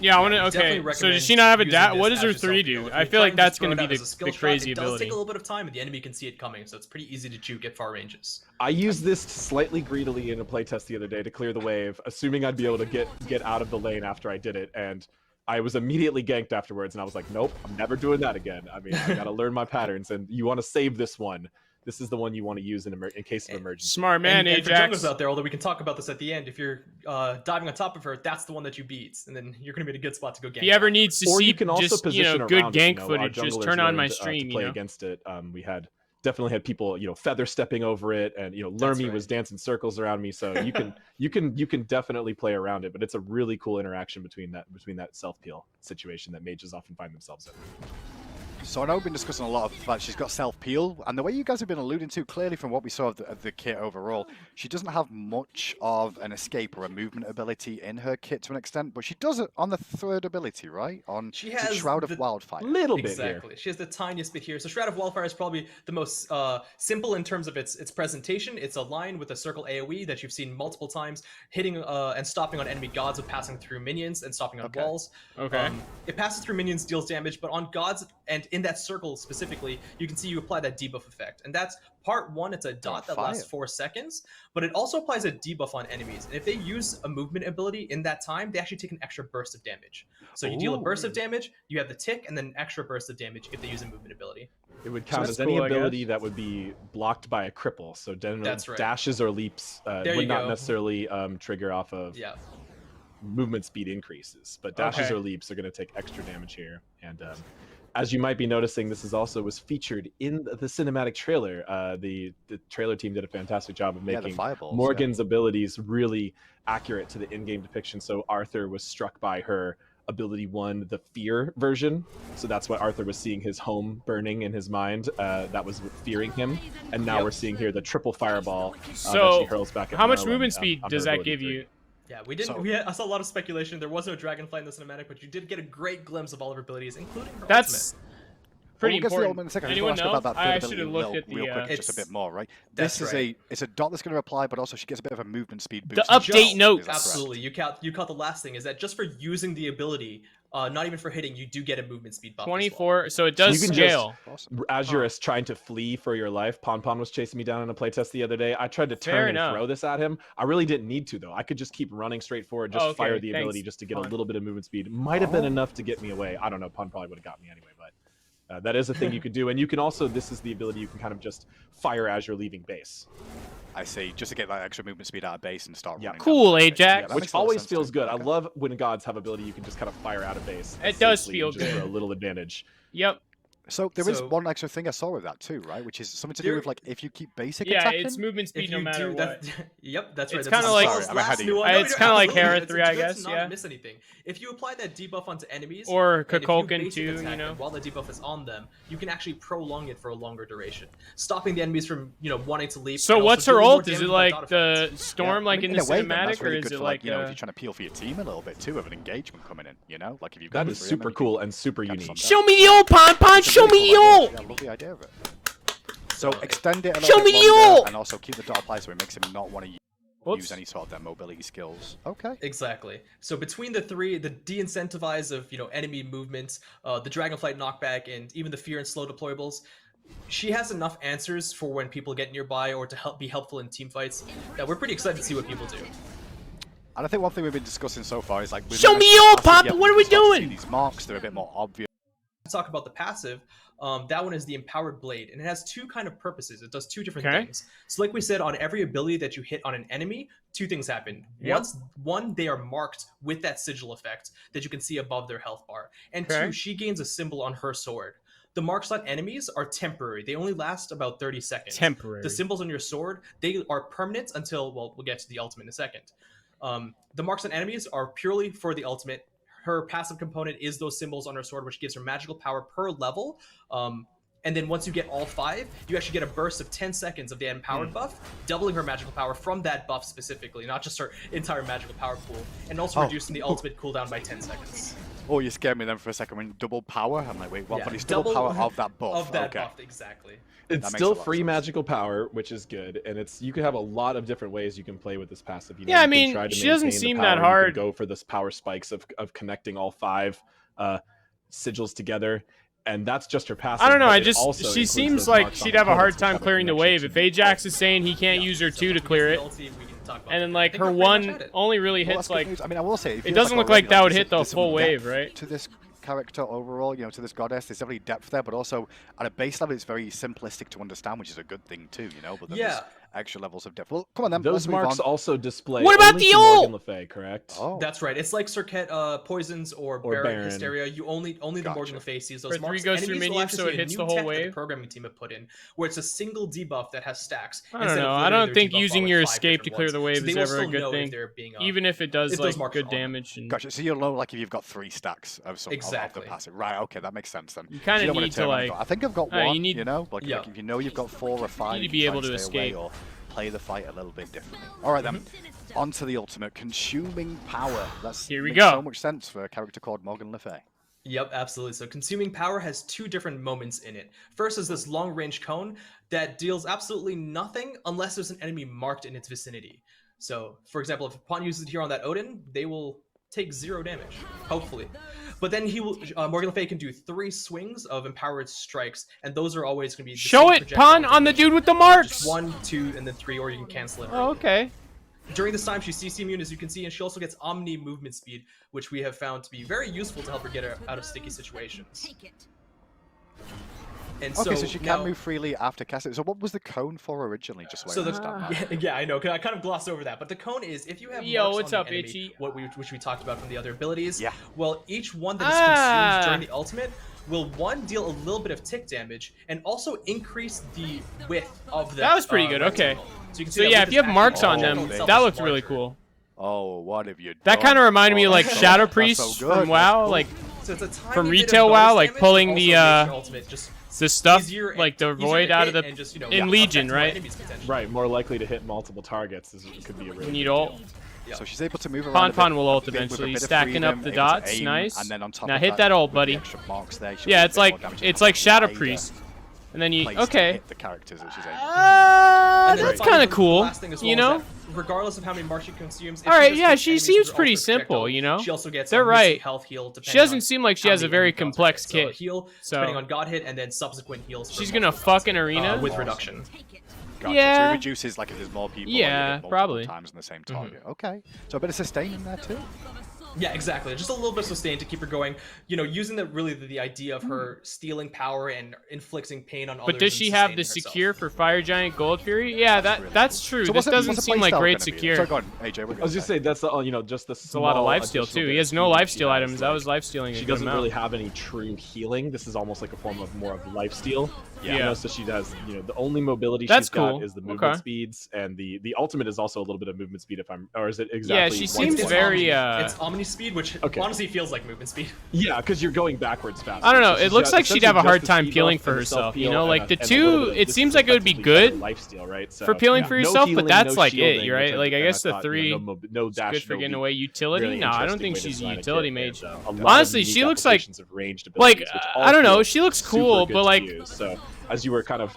Yeah, I want to. Okay, so does she not have a dash? What does her 3 do? I feel like that's going to be the crazy ability. It does take a little bit of time, and the enemy can see it coming, so it's pretty easy to juke at far ranges. I used this slightly greedily in a playtest the other day to clear the wave, assuming I'd be able to get out of the lane after I did it, and I was immediately ganked afterwards, and I was like, nope, I'm never doing that again. I mean, I got to learn my patterns, and you want to save this one. This is the one you want to use in case of emergency. Smart man, and Ajax. for junglers out there, although we can talk about this at the end, if you're diving on top of her, that's the one that you beat, and then you're going to be in a good spot to go gank. If he ever needs to or see you can also just position good around gank it, footage, just turn on my stream. To play against it, we definitely had people feather stepping over it, and Lermy was dancing circles around me. So you can definitely play around it, but it's a really cool interaction between that self peel situation that mages often find themselves in. So I know we've been discussing a lot of that she's got self-peel, and the way you guys have been alluding to, clearly from what we saw of the kit overall, she doesn't have much of an escape or a movement ability in her kit to an extent, but she does it on the 3rd ability, right? She has Shroud of Wildfire. Little bit exactly. She has the tiniest bit here. So Shroud of Wildfire is probably the most simple in terms of its presentation. It's a line with a circle AoE that you've seen multiple times, hitting and stopping on enemy gods with passing through minions and stopping on walls. Okay. It passes through minions, deals damage, but on gods and in that circle specifically, you can see you apply that debuff effect. And that's part 1, it's a dot that lasts 4 seconds, but it also applies a debuff on enemies. And if they use a movement ability in that time, they actually take an extra burst of damage. So you deal a burst of damage, you have the tick, and then an extra burst of damage if they use a movement ability. It would count as any ability that would be blocked by a cripple. So dashes or leaps would not necessarily trigger off of movement speed increases, but dashes or leaps are going to take extra damage here. And as you might be noticing, this was featured in the cinematic trailer. The trailer team did a fantastic job of making Morgan's abilities really accurate to the in-game depiction. So Arthur was struck by her ability 1, the fear version. So that's what Arthur was seeing, his home burning in his mind. That was fearing him. And now we're seeing here the triple fireball that she hurls back at how much movement speed does that give you? Yeah, we didn't. I saw a lot of speculation. There was no dragonfly in the cinematic, but you did get a great glimpse of all of her abilities, including her ultimate. Pretty we'll important. Anyone know? About that I should have looked at the real quick, just a bit more, right? This is it's a dot that's going to apply, but also she gets a bit of a movement speed boost. The update notes. Absolutely, you caught the last thing is that just for using the ability, not even for hitting, you do get a movement speed buff. 24, so it does scale. As you're trying to flee for your life, Pon was chasing me down in a playtest the other day. I tried to turn and throw this at him. I really didn't need to though. I could just keep running straight forward, just fire the ability just to get a little bit of movement speed. Might have been enough to get me away. I don't know. Pon probably would have got me anyway, but. That is a thing you could do, and you can also, this is the ability you can kind of just fire as you're leaving base. I see, just to get that extra movement speed out of base and start running. Cool, Ajax. Which always feels good. I love when gods have ability you can just kind of fire out of base. It does feel good. For a little advantage. Yep. So there is one extra thing I saw with that too, right? Which is something to do with like if you keep basic attacking. Yeah, it's movement speed no matter what. Yep, that's right. It's kind of like it's kind of like Hera 3, I guess. Yeah. Miss anything. If you apply that debuff onto enemies, or Kukulkan too, you know, while the debuff is on them, you can actually prolong it for a longer duration, stopping the enemies from wanting to leap. So what's her ult? Is it like the storm, like in the cinematic, or is it like if you're trying to peel for your team a little bit too, of an engagement coming in? You know, like if you've got that is super cool and super unique. Show me the ult, Pon. Show me the ult. I love the idea of it. So extend it a Show little me bit the longer ult! and also keep the dot apply so it makes him not want to use any sort of their mobility skills. Okay. Exactly. So between the three, the de-incentivize of enemy movements, the Dragonflight knockback, and even the fear and slow deployables, she has enough answers for when people get nearby or to be helpful in team fights that we're pretty excited to see what people do. And I think one thing we've been discussing so far is like show me your pop. What are we doing? These marks, they're a bit more obvious. Talk about the passive. That one is the Empowered Blade, and it has two kind of purposes. It does two different things. So like we said, on every ability that you hit on an enemy, two things happen. One, they are marked with that sigil effect that you can see above their health bar. And two, she gains a symbol on her sword. The marks on enemies are temporary. They only last about 30 seconds. Temporary. The symbols on your sword, they are permanent until, well, we'll get to the ultimate in a second. The marks on enemies are purely for the ultimate. Her passive component is those symbols on her sword, which gives her magical power per level. And then once you get all 5, you actually get a burst of 10 seconds of the empowered buff, doubling her magical power from that buff specifically, not just her entire magical power pool, and also reducing the ultimate cooldown by 10 seconds. Oh, you scared me then for a second when double power. I'm like, wait, what? But it's double power of that buff. Of that buff, exactly. It's still free magical power, which is good, and you can have a lot of different ways you can play with this passive. I mean, she doesn't seem that hard. You can go for this power spikes of connecting all 5 sigils together, and that's just her passive. I don't know. She seems like she'd have a hard time clearing the wave. If Ajax is saying he can't use her 2 to clear it, and then like her 1 only really hits like. I mean, I will say it doesn't look like that would hit the full wave, right? To this character overall, to this goddess, there's definitely depth there, but also at a base level, it's very simplistic to understand, which is a good thing too, But then there's extra levels of depth. Well, come on then. Those marks also display. What about the ult? Morgan Le Fay, correct? Oh, that's right. It's like Circuit poisons or Baron Hysteria. You only the Morgan Le Fay sees those marks. 3 goes through minions, so it hits the whole wave. The programming team have put in where it's a single debuff that has stacks. I don't know. I don't think using your escape to clear the wave is ever a good thing, even if it does like good damage. Gotcha. So you'll know like if you've got 3 stacks of some of the passive, right? Okay, that makes sense then. You kind of need to like. I think I've got 1. You need, like if you know you've got 4 or 5, you need to be able to escape. Play the fight a little bit differently. All right then, on to the ultimate, consuming power. Here we go. So much sense for a character called Morgan Le Fay. Yep, absolutely. So consuming power has 2 different moments in it. First is this long range cone that deals absolutely nothing unless there's an enemy marked in its vicinity. So, for example, if Pon uses it here on that Odin, they will take 0 damage, hopefully. But then he will. Morgan Le Fay can do 3 swings of empowered strikes, and those are always going to be. Show it, Pun, on the dude with the marks. 1, 2, and then 3, or you can cancel it. Oh, okay. During this time, she's CC immune, as you can see, and she also gets Omni movement speed, which we have found to be very useful to help her get out of sticky situations. And okay, so she can move freely after casting. So what was the cone for originally? Just so yeah, I know. I kind of glossed over that, but the cone is if you have what's up, enemy, Itchy? Which we talked about from the other abilities. Yeah. Well, each one that is consumed during the ultimate will deal a little bit of tick damage and also increase the width of the. That was pretty good. Okay. So, you can so yeah, if you have marks on them, that looks really cool. Oh, what have you done? That kind of reminded me of like Shadow Priest from WoW, like from retail WoW, like pulling the stuff, like the void out of the in Legion, right? Right, more likely to hit multiple targets. Could be a really need ult. So she's able to move around. Pon will ult eventually, stacking up the dots. Nice. And then on top now hit that ult, buddy. Yeah, it's like Shadow Priest. And then you hit the characters that she's that's kind of cool, you know. Regardless of how many marks she consumes. All right, yeah, she seems pretty simple, you know. She also gets they're right. Health heal. She doesn't seem like she has a very complex kit. Heal, depending on God hit, and then subsequent heals. She's gonna fuck an arena with reduction. Gotcha. Yeah. So it reduces like if there's more people. Yeah, probably. Times on the same target. Okay. So a bit of sustain in there too. Yeah, exactly. Just a little bit of sustain to keep her going. You know, using the idea of her stealing power and inflicting pain on others. But does she have the secure for Fire Giant Gold Fury? Yeah, that's true. So this doesn't seem like great secure. Sorry, go on, AJ. I was just saying that's just the. It's a lot of lifesteal too. He has no lifesteal items. That was lifestealing. She doesn't really have any true healing. This is almost like a form of more of lifesteal. Yeah. You know, so she has, the only mobility she's got is the movement speeds, and the ultimate is also a little bit of movement speed. Or is it exactly? Yeah, she seems very. It's Omni speed, which honestly feels like movement speed. Yeah, because you're going backwards fast. I don't know. It looks like she'd have a hard time healing for herself. You know, like the two. It seems like it would be good lifesteal, right? For peeling for yourself, but that's like it, right? Like I guess the 3 no dash, good for getting away utility. No, I don't think she's a utility mage. Honestly, she looks like I don't know. She looks cool, but like. As you were kind of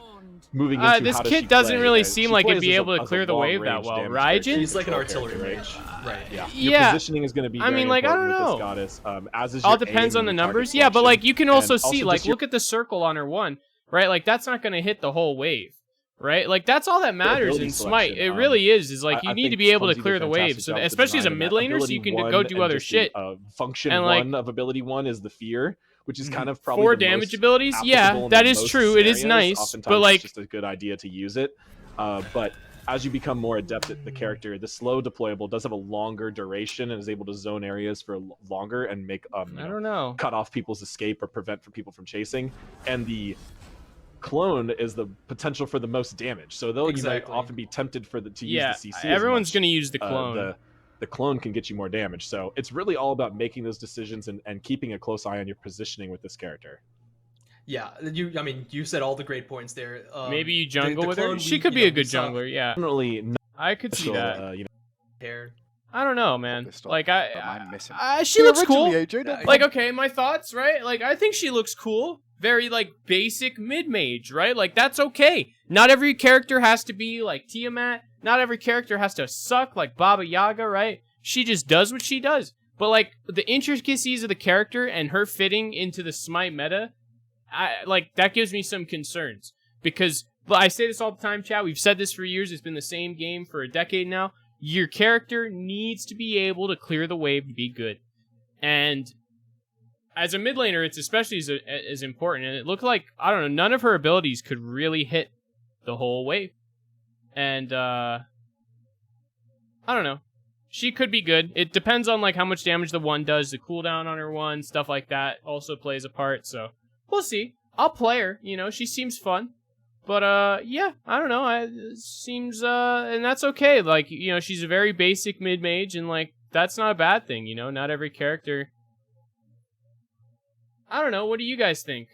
moving into this kid doesn't really seem like it'd be able to clear the wave that well. Raijin? He's like an artillery mage. Right. Yeah. Your positioning is going to be very like, I don't know. Goddess. As is all depends on the numbers. Yeah, but like you can also see, like, look at the circle on her 1, right? Like that's not going to hit the whole wave. Right, like that's all that matters in Smite. It really is like you need to be able to clear the wave, so especially as a mid laner, so you can go do other shit. Function 1 of ability 1 is the fear, which is kind of probably 4 damage abilities. Yeah, that is true. It is nice, but like it's just a good idea to use it. But as you become more adept at the character, the slow deployable does have a longer duration and is able to zone areas for longer and make I don't know, cut off people's escape or prevent people from chasing. And the clone is the potential for the most damage. So though you might often be tempted to use the CC. Everyone's going to use the clone. The clone can get you more damage. So it's really all about making those decisions and keeping a close eye on your positioning with this character. Yeah, you said all the great points there. Maybe you jungle with her. She could be a good jungler. Yeah, definitely. I could see that. Hair. I don't know, man. Like she looks cool. Like okay, my thoughts, right? Like I think she looks cool. Very like basic mid mage, right? Like that's okay. Not every character has to be like Tiamat. Not every character has to suck like Baba Yaga, right? She just does what she does. But like the intricacies of the character and her fitting into the Smite meta, that gives me some concerns. Because I say this all the time, chat. We've said this for years. It's been the same game for a decade now. Your character needs to be able to clear the wave to be good. And as a mid laner, it's especially as important. And it looked like, I don't know, none of her abilities could really hit the whole wave. And, I don't know. She could be good. It depends on, like, how much damage the 1 does. The cooldown on her 1, stuff like that also plays a part. So, we'll see. I'll play her. She seems fun. But, yeah, I don't know. It seems, and that's okay. Like, she's a very basic mid-mage, and, like, that's not a bad thing, Not every character... I don't know. What do you guys think?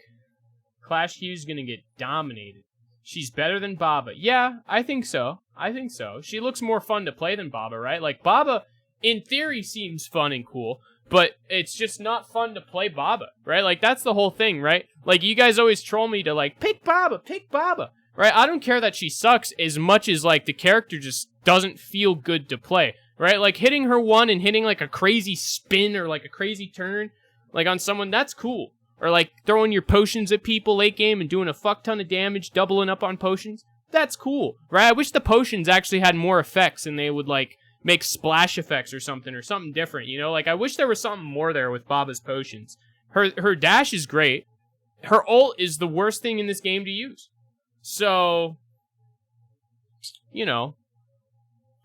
Clash Q's gonna get dominated. She's better than Baba. Yeah, I think so. She looks more fun to play than Baba, right? Like, Baba, in theory, seems fun and cool, but it's just not fun to play Baba, right? Like, that's the whole thing, right? Like, you guys always troll me to, like, pick Baba, right? I don't care that she sucks as much as, like, the character just doesn't feel good to play. right? Like hitting her 1 and hitting like a crazy spin or like a crazy turn, like on someone, that's cool. Or like throwing your potions at people late game and doing a fuck ton of damage, doubling up on potions. That's cool, right? I wish the potions actually had more effects and they would like make splash effects or something different, you know? Like I wish there was something more there with Baba's potions. Her dash is great. Her ult is the worst thing in this game to use. So, you know,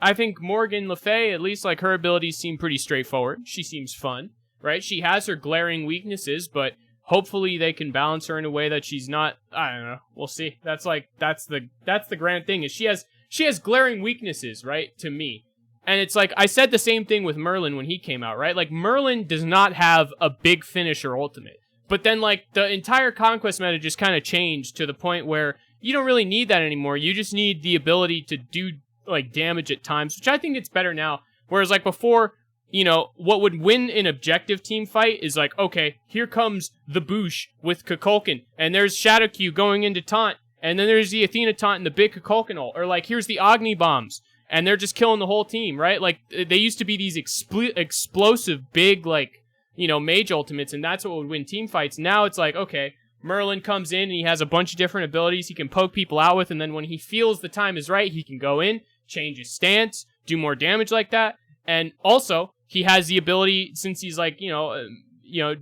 I think Morgan Le Fay, at least like her abilities seem pretty straightforward. She seems fun, right? She has her glaring weaknesses, but hopefully they can balance her in a way that she's not, I don't know. We'll see. That's the grand thing is she has glaring weaknesses, right? To me. And it's like, I said the same thing with Merlin when he came out, right? Like, Merlin does not have a big finisher ultimate. But then, like, the entire Conquest meta just kind of changed to the point where you don't really need that anymore. You just need the ability to do, like, damage at times, which I think it's better now. Whereas, like, before, you know, what would win an objective team fight is like, okay, here comes the Boosh with Kukulkan, and there's Shadowq going into taunt, and then there's the Athena taunt and the big Kukulkan ult. Or, like, here's the Agni bombs. And they're just killing the whole team, right? Like, they used to be these explosive, big, like, you know, mage ultimates, and that's what would win team fights. Now it's like, okay, Merlin comes in, and he has a bunch of different abilities he can poke people out with, and then when he feels the time is right, he can go in, change his stance, do more damage like that. And also, he has the ability, since he's like, you know,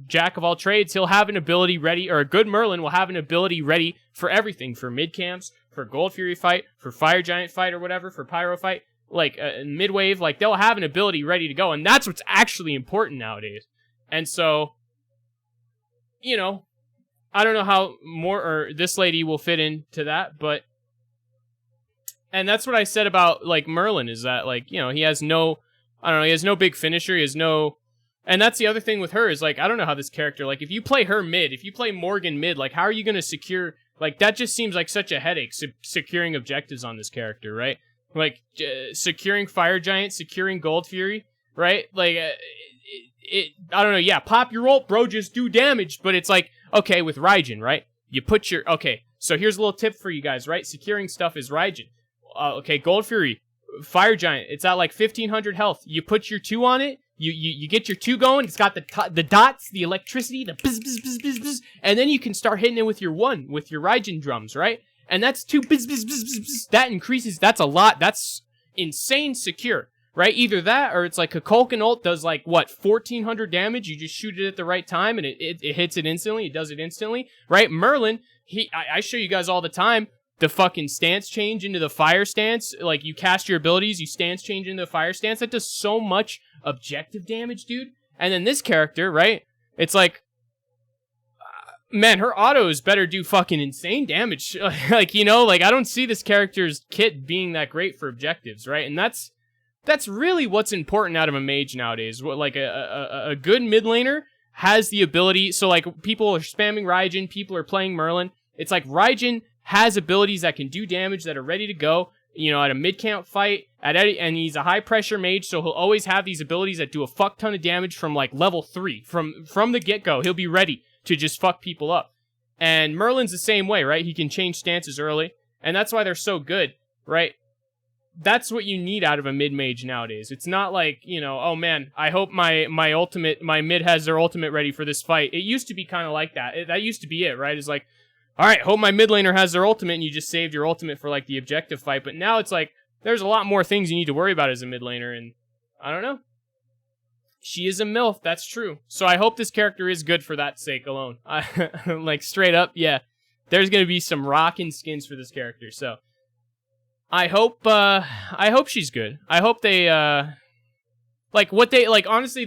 jack of all trades, he'll have an ability ready, or a good Merlin will have an ability ready for everything, for mid-camps, for Gold Fury fight, for Fire Giant fight or whatever, for Pyro fight, like mid-wave, like they'll have an ability ready to go, and that's what's actually important nowadays. And so, you know, I don't know how this lady will fit into that, but, and that's what I said about, like, Merlin, is that, like, you know, he has no big finisher, he has no, and that's the other thing with her, is, like, I don't know how this character, like, if you play her mid, if you play Morgan mid, like, how are you going to secure, like, that just seems like such a headache, securing objectives on this character, right? Like, securing Fire Giant, securing Gold Fury, right? Like, I don't know, yeah, pop your ult, bro, just do damage, but it's like, okay, with Raijin, right? You put your, okay, so here's a little tip for you guys, right? Securing stuff is Raijin. Okay, Gold Fury, Fire Giant, it's at like 1500 health. You put your 2 on it, you get your 2 going, it's got the dots, the electricity, the bzz, bzz, bzz, bzz, bzz, and then you can start hitting it with your 1, with your Raijin drums, right? And that's 2 bzz, bzz, bzz, bzz, bzz. That increases, that's a lot, that's insane secure, right? Either that, or it's like a Kukulkan ult does like, what, 1400 damage, you just shoot it at the right time, and it hits it instantly, it does it instantly, right? Merlin, I show you guys all the time, the fucking stance change into the fire stance, like you cast your abilities, you stance change into the fire stance, that does so much objective damage, dude. And then this character, right, it's like, man, her autos better do fucking insane damage. Like, you know, like I don't see this character's kit being that great for objectives, right? And that's really what's important out of a mage nowadays. Like a good mid laner has the ability, so like people are spamming Raijin, people are playing Merlin. It's like Raijin has abilities that can do damage, that are ready to go, you know, at a mid-camp fight, and he's a high-pressure mage, so he'll always have these abilities that do a fuck ton of damage from, like, level 3. From the get-go, he'll be ready to just fuck people up. And Merlin's the same way, right? He can change stances early, and that's why they're so good, right? That's what you need out of a mid-mage nowadays. It's not like, you know, oh man, I hope my mid has their ultimate ready for this fight. It used to be kind of like that. That used to be it, right? It's like, alright, hope my mid laner has their ultimate, and you just saved your ultimate for, like, the objective fight. But now it's like, there's a lot more things you need to worry about as a mid laner, and I don't know. She is a MILF, that's true. So I hope this character is good for that sake alone. Like, straight up, yeah. There's gonna be some rockin' skins for this character, so I hope she's good. I hope they, honestly,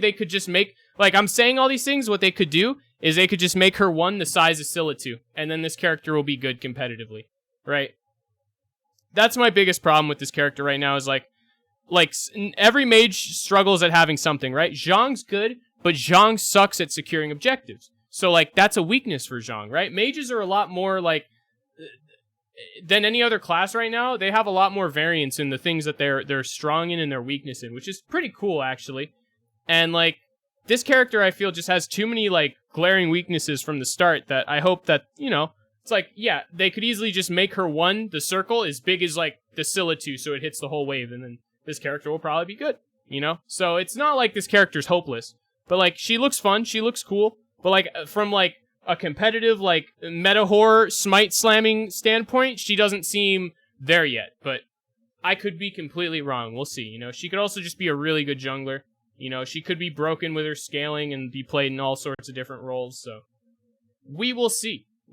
they could just make, like, I'm saying all these things, what they could do is they could just make her 1 the size of Scylla 2, and then this character will be good competitively, right? That's my biggest problem with this character right now, is like every mage struggles at having something, right? Zhang's good, but Zhang sucks at securing objectives. So, like, that's a weakness for Zhang, right? Mages are a lot more, like, than any other class right now. They have a lot more variance in the things that they're strong in and their weakness in, which is pretty cool, actually. And, like, this character, I feel, just has too many, like, glaring weaknesses from the start that I hope that, you know, it's like, yeah, they could easily just make her 1, the circle, as big as, like, the Scylla 2, so it hits the whole wave, and then this character will probably be good. you know? So it's not like this character's hopeless, but like she looks fun, she looks cool, but like from like a competitive like meta horror smite slamming standpoint, she doesn't seem there yet, but I could be completely wrong. We'll see, you know? She could also just be a really good jungler. You know, she could be broken with her scaling and be played in all sorts of different roles, so we will see.